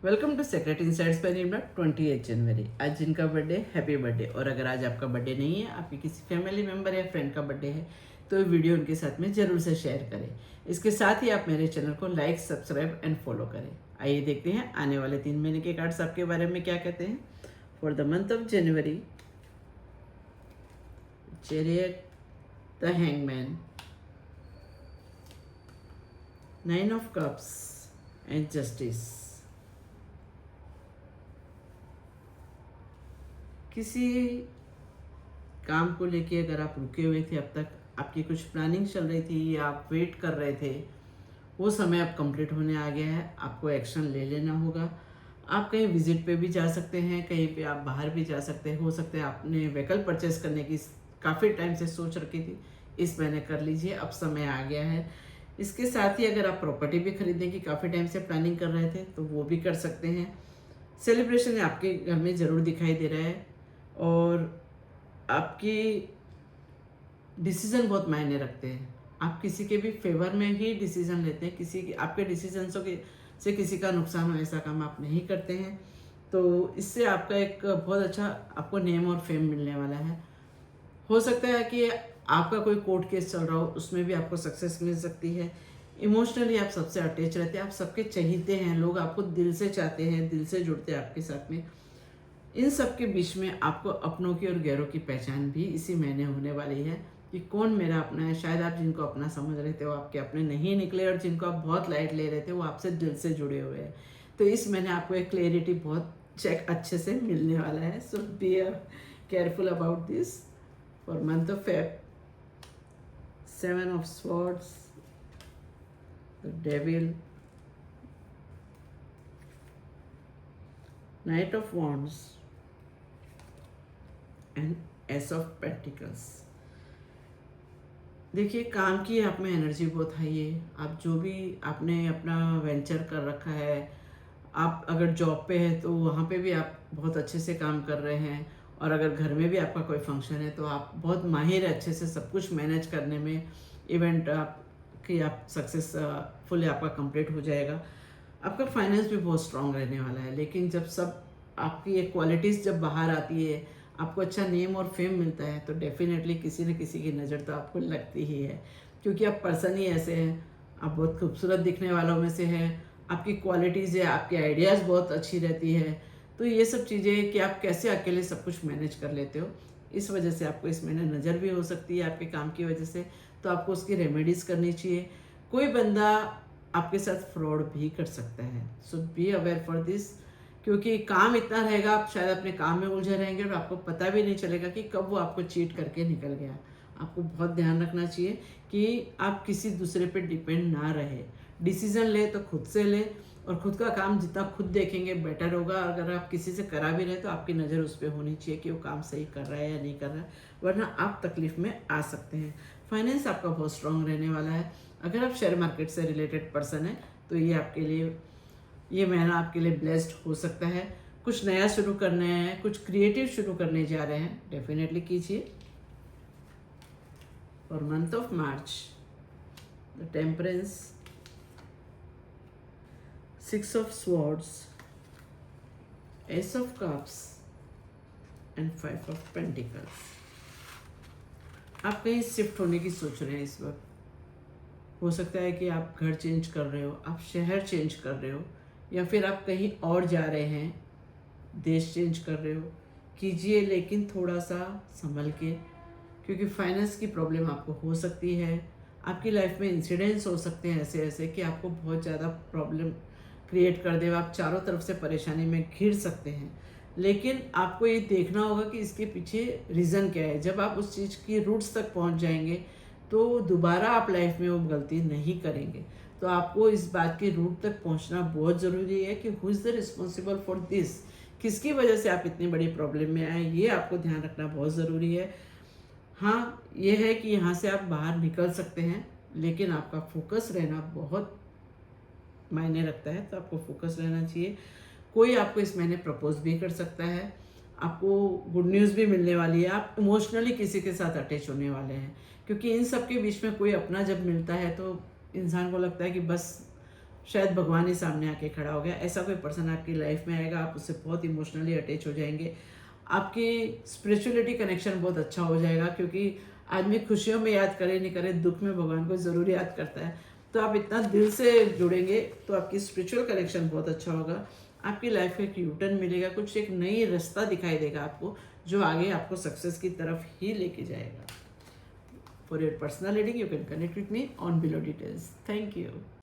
Welcome to secret insides by Nirmala 28 जनवरी। आज जिनका बर्थडे हैप्पी बर्थडे। और अगर आज आपका बर्थडे नहीं है, आपके किसी फैमिली मेम्बर या फ्रेंड का बर्थडे है, तो ये वीडियो उनके साथ में ज़रूर से शेयर करें। इसके साथ ही आप मेरे चैनल को लाइक, सब्सक्राइब एंड फॉलो करें। आइए देखते हैं आने वाले 3 महीने के कार्ड्स आपके बारे में क्या कहते हैं। For the month of January, chariot, the hangman, 9 of cups and justice. किसी काम को लेके अगर आप रुके हुए थे, अब तक आपकी कुछ प्लानिंग चल रही थी या आप वेट कर रहे थे, वो समय अब कंप्लीट होने आ गया है। आपको एक्शन ले लेना होगा। आप कहीं विजिट पे भी जा सकते हैं, कहीं पे आप बाहर भी जा सकते हैं। हो सकता है आपने व्हीकल परचेस करने की काफ़ी टाइम से सोच रखी थी, इस महीने कर लीजिए, अब समय आ गया है। इसके साथ ही अगर आप प्रॉपर्टी भी खरीदने की काफ़ी टाइम से प्लानिंग कर रहे थे, तो वो भी कर सकते हैं। सेलिब्रेशन आपके घर में ज़रूर दिखाई दे रहा है और आपकी डिसीज़न बहुत मायने रखते हैं। आप किसी के भी फेवर में ही डिसीज़न लेते हैं। किसी के आपके डिसीजंसों के से किसी का नुकसान हो, ऐसा काम आप नहीं करते हैं। तो इससे आपका एक बहुत अच्छा आपको नेम और फेम मिलने वाला है। हो सकता है कि आपका कोई कोर्ट केस चल रहा हो, उसमें भी आपको सक्सेस मिल सकती है। इमोशनली आप सबसे अटैच रहते हैं, आप सबके चहीते हैं। लोग आपको दिल से चाहते हैं, दिल से जुड़ते हैं आपके साथ में। इन सब के बीच में आपको अपनों की और गैरों की पहचान भी इसी महीने होने वाली है कि कौन मेरा अपना है। शायद आप जिनको अपना समझ रहे थे वो आपके अपने नहीं निकले, और जिनको आप बहुत लाइट ले रहे थे वो आपसे दिल से जुड़े हुए हैं। तो इस महीने आपको एक क्लैरिटी बहुत चेक अच्छे से मिलने वाला है। So be careful about this. For month of Feb, 7 of swords, the devil, knight of wands and ace of pentacles. देखिए, काम की आप में एनर्जी बहुत हाई है। आप जो भी आपने अपना वेंचर कर रखा है, आप अगर जॉब पे है तो वहाँ पे भी आप बहुत अच्छे से काम कर रहे हैं। और अगर घर में भी आपका कोई फंक्शन है तो आप बहुत माहिर है अच्छे से सब कुछ मैनेज करने में। इवेंट आप सक्सेसफुली आपका कंप्लीट हो जाएगा। आपका फाइनेंस भी बहुत स्ट्रांग रहने वाला है। लेकिन जब सब आपकी ये क्वालिटीज़ जब बाहर आती है, आपको अच्छा नेम और फेम मिलता है, तो डेफिनेटली किसी न किसी की नज़र तो आपको लगती ही है। क्योंकि आप पर्सन ही ऐसे हैं, आप बहुत खूबसूरत दिखने वालों में से हैं। आपकी क्वालिटीज़ है, आपके आइडियाज़ बहुत अच्छी रहती है। तो ये सब चीज़ें कि आप कैसे अकेले सब कुछ मैनेज कर लेते हो, इस वजह से आपको इस महीने नज़र भी हो सकती है आपके काम की वजह से। तो आपको उसकी रेमेडीज़ करनी चाहिए। कोई बंदा आपके साथ फ्रॉड भी कर सकता है। So be aware for this. क्योंकि काम इतना रहेगा, आप शायद अपने काम में उलझे रहेंगे और आपको पता भी नहीं चलेगा कि कब वो आपको चीट करके निकल गया। आपको बहुत ध्यान रखना चाहिए कि आप किसी दूसरे पे डिपेंड ना रहे। डिसीजन ले तो खुद से ले, और खुद का काम जितना खुद देखेंगे बेटर होगा। अगर आप किसी से करा भी रहे तो आपकी नज़र उस पर होनी चाहिए कि वो काम सही कर रहा है या नहीं कर रहा है, वरना आप तकलीफ में आ सकते हैं। फाइनेंस आपका बहुत स्ट्रांग रहने वाला है। अगर आप शेयर मार्केट से रिलेटेड पर्सन है तो ये आपके लिए, ये महीना आपके लिए ब्लेस्ड हो सकता है। कुछ नया शुरू करने हैं, कुछ क्रिएटिव शुरू करने जा रहे हैं, डेफिनेटली कीजिए। और month of March, the temperance, 6 of swords, S of cups and 5 of pentacles. आप कहीं शिफ्ट होने की सोच रहे हैं इस वक्त। हो सकता है कि आप घर चेंज कर रहे हो, आप शहर चेंज कर रहे हो, या फिर आप कहीं और जा रहे हैं, देश चेंज कर रहे हो। कीजिए, लेकिन थोड़ा सा संभल के, क्योंकि फाइनेंस की प्रॉब्लम आपको हो सकती है। आपकी लाइफ में इंसिडेंट्स हो सकते हैं ऐसे ऐसे कि आपको बहुत ज़्यादा प्रॉब्लम क्रिएट कर दे। आप चारों तरफ से परेशानी में घिर सकते हैं। लेकिन आपको ये देखना होगा कि इसके पीछे रीज़न क्या है। जब आप उस चीज़ की रूट्स तक पहुंच जाएंगे तो दोबारा आप लाइफ में वो गलती नहीं करेंगे। तो आपको इस बात की रूट तक पहुंचना बहुत ज़रूरी है कि who is the responsible for this. किसकी वजह से आप इतनी बड़ी प्रॉब्लम में आए, ये आपको ध्यान रखना बहुत ज़रूरी है। हाँ, ये है कि यहाँ से आप बाहर निकल सकते हैं, लेकिन आपका फोकस रहना बहुत मायने रखता है। तो आपको फोकस रहना चाहिए। कोई आपको इस महीने प्रपोज भी कर सकता है, आपको गुड न्यूज़ भी मिलने वाली है। आप इमोशनली किसी के साथ अटैच होने वाले हैं, क्योंकि इन सब के बीच में कोई अपना जब मिलता है तो इंसान को लगता है कि बस शायद भगवान ही सामने आके खड़ा हो गया। ऐसा कोई पर्सन आपकी लाइफ में आएगा, आप उससे बहुत इमोशनली अटैच हो जाएंगे। आपकी स्पिरिचुअलिटी कनेक्शन बहुत अच्छा हो जाएगा, क्योंकि आदमी खुशियों में याद करे नहीं करे, दुख में भगवान को ज़रूर याद करता है। तो आप इतना दिल से जुड़ेंगे तो आपकी स्पिरिचुअल कनेक्शन बहुत अच्छा होगा। आपकी लाइफ में एक यूटर्न मिलेगा, कुछ एक नई रास्ता दिखाई देगा आपको, जो आगे आपको सक्सेस की तरफ ही लेके जाएगा। For your personal reading, you can connect with me on below details. Thank you.